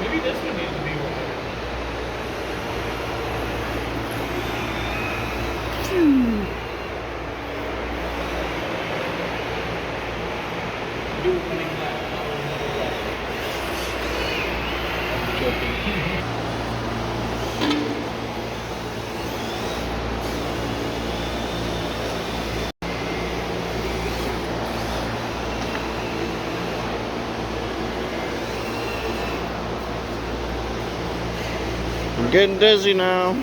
Maybe this one needs to be wider. Do it running left, not another left. I'm joking. I'm getting dizzy now.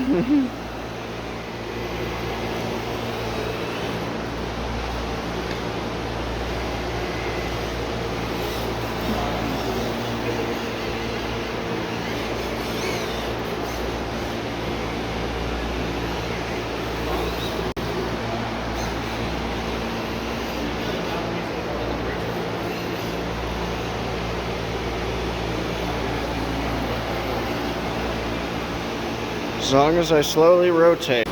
As long as I slowly rotate.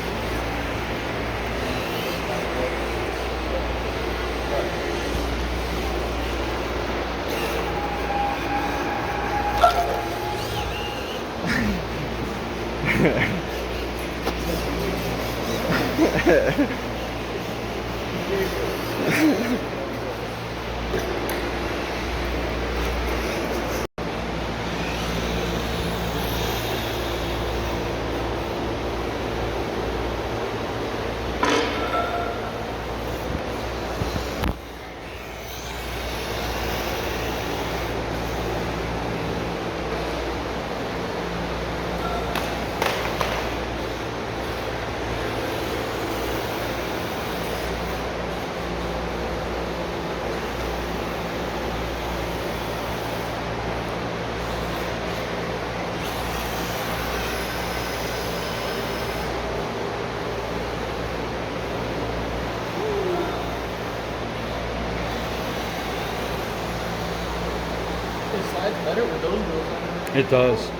It slides better with those wheels on it. It does.